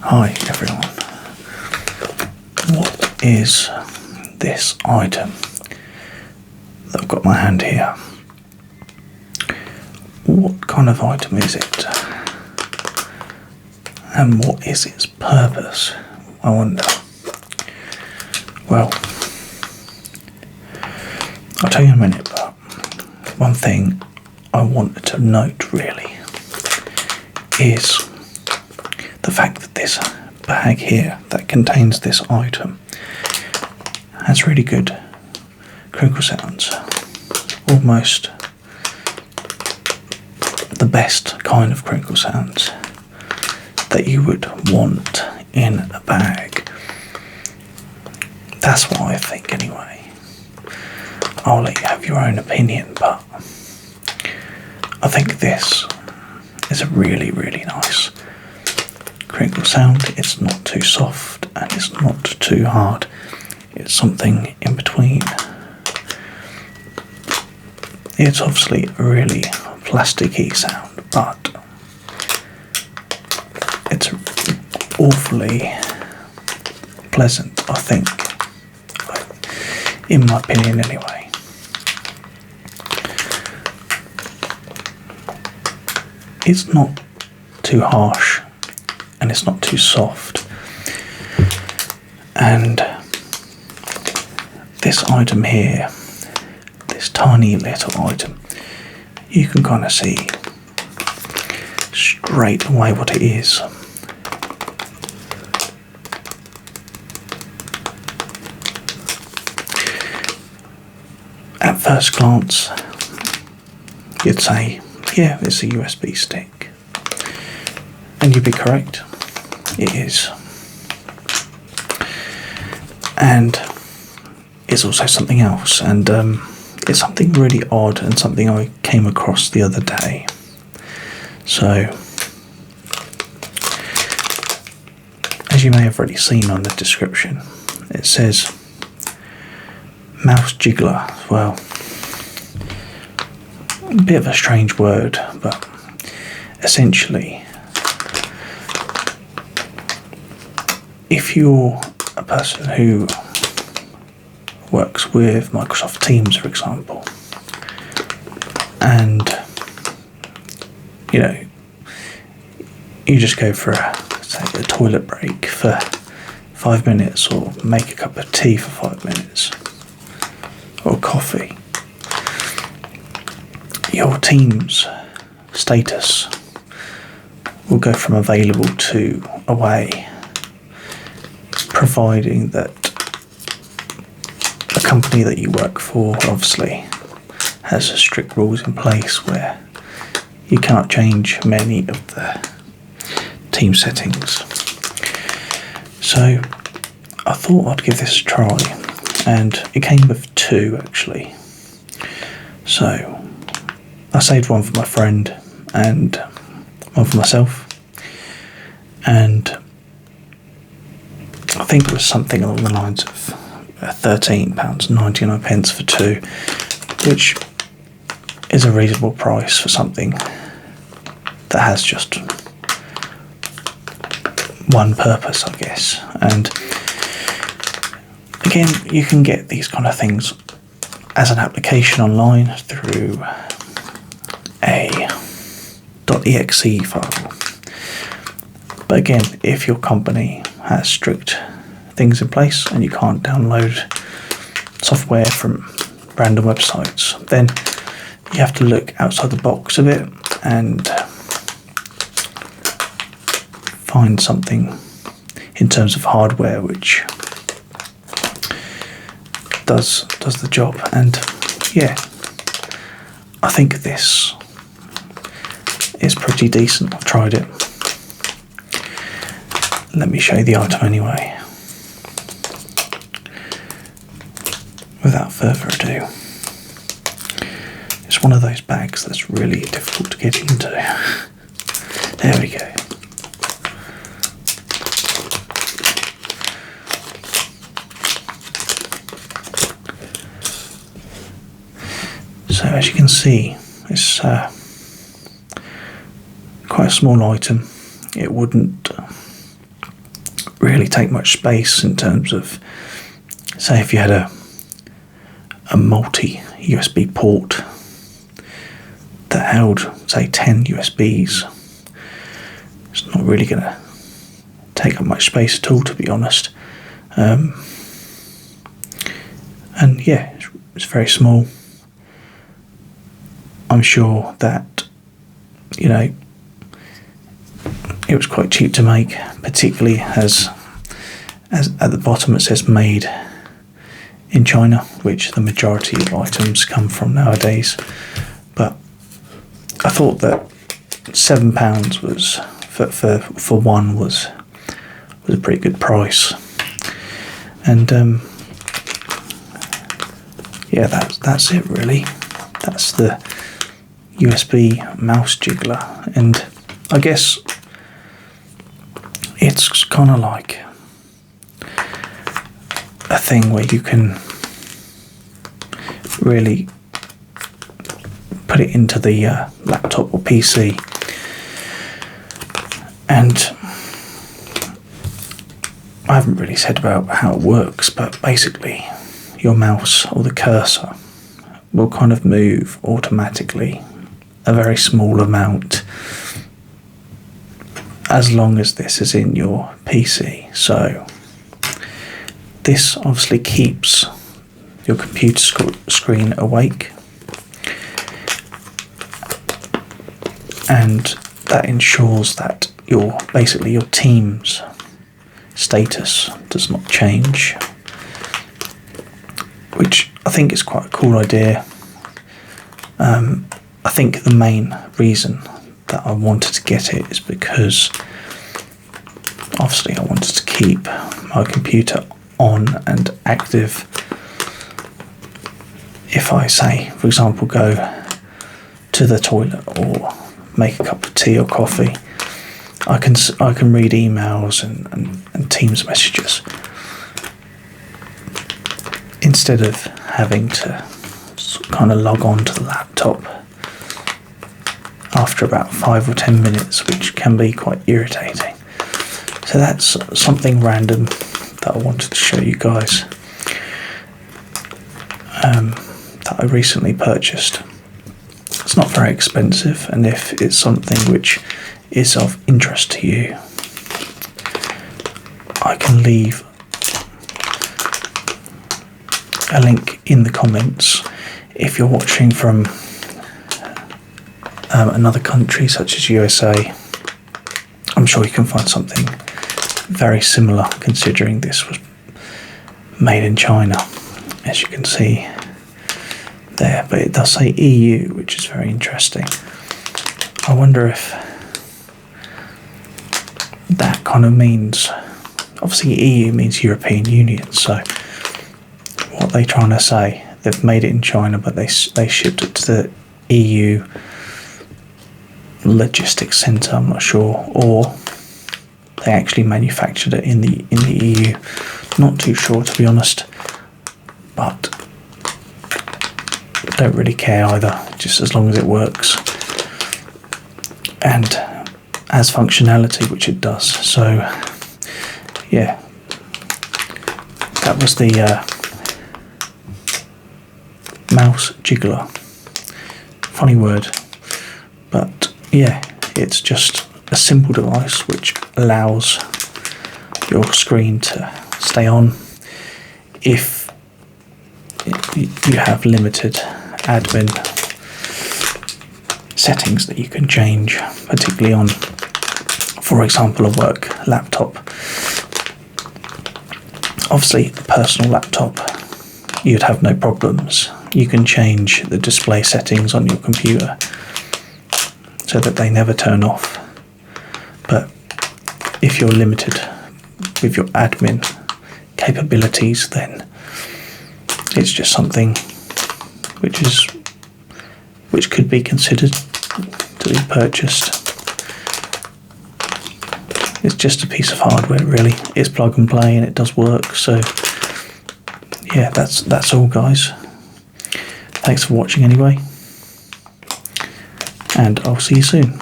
Hi everyone, what is this item that I've got in my hand here? What kind of item is it? And what is its purpose, I wonder? Well, I'll tell you in a minute, but one thing I wanted to note really is the fact that this bag here that contains this item has really good crinkle sounds. Almost the best kind of crinkle sounds that you would want in a bag. That's what I think anyway. I'll let you have your own opinion, but I think this is a really, really nice crinkle sound. It's not too soft and it's not too hard. It's something in between. It's obviously a really plasticky sound, but it's awfully pleasant, I think, in my opinion anyway. It's not too harsh and it's not too soft, and this item here, this tiny little item, you can kind of see straight away what it is. At first glance you'd say, yeah, it's a USB stick, and you'd be correct. It is. And it's also something else, and it's something really odd and something I came across the other day. So, as you may have already seen on the description, it says mouse jiggler. Well, a bit of a strange word, but essentially, if you're a person who works with Microsoft Teams, for example, and you just go for say a toilet break for 5 minutes, or make a cup of tea for 5 minutes, or coffee, your Teams status will go from available to away, providing that the company that you work for obviously has strict rules in place where you cannot change many of the team settings. So I thought I'd give this a try, and it came with two actually. So I saved one for my friend and one for myself, and I think it was something along the lines of £13.99 for two, which is a reasonable price for something that has just one purpose, I guess. And again, you can get these kind of things as an application online through a .exe file. But again, if your company has strict things in place and you can't download software from random websites, then you have to look outside the box a bit and find something in terms of hardware which does the job. And yeah, I think this is pretty decent. I've tried it. Let me show you the item anyway. Without further ado, it's one of those bags that's really difficult to get into. There we go. So as you can see, it's quite a small item. It wouldn't really take much space in terms of, say, if you had a multi USB port that held, say, 10 USBs. It's not really going to take up much space at all, to be honest. And yeah, it's very small. I'm sure that, you know, it was quite cheap to make, particularly as at the bottom it says made in China, which the majority of items come from nowadays. But I thought that £7 was for one was a pretty good price. And yeah, that's it really. That's the USB mouse jiggler, and I guess it's kind of like a thing where you can really put it into the laptop or PC, and I haven't really said about how it works, but basically your mouse or the cursor will kind of move automatically a very small amount as long as this is in your PC. So this obviously keeps your computer screen awake, and that ensures that your team's status does not change, which I think is quite a cool idea. I think the main reason that I wanted to get it is because obviously I wanted to keep my computer on and active. If I, say, for example, go to the toilet or make a cup of tea or coffee, I can read emails and Teams messages instead of having to kind of log on to the laptop after about 5 or 10 minutes, which can be quite irritating. So that's something random that I wanted to show you guys, that I recently purchased. It's not very expensive, and if it's something which is of interest to you, I can leave a link in the comments. If you're watching from another country such as USA, I'm sure you can find something very similar, considering this was made in China, as you can see there, but it does say EU, which is very interesting. I wonder if that kind of means, obviously EU means European Union, so what they're trying to say, they've made it in China but they shipped it to the EU logistics centre, I'm not sure, or they actually manufactured it in the EU. Not too sure, to be honest, but don't really care either, just as long as it works and has functionality, which it does. So yeah, that was the mouse jiggler. Funny word, but yeah, it's just a simple device which allows your screen to stay on if you have limited admin settings that you can change, particularly on, for example, a work laptop. Obviously, a personal laptop, you'd have no problems. You can change the display settings on your computer so that they never turn off. But if you're limited with your admin capabilities, then it's just something which could be considered to be purchased. It's just a piece of hardware, really. It's plug and play and it does work. So yeah, that's all, guys. Thanks for watching anyway, and I'll see you soon.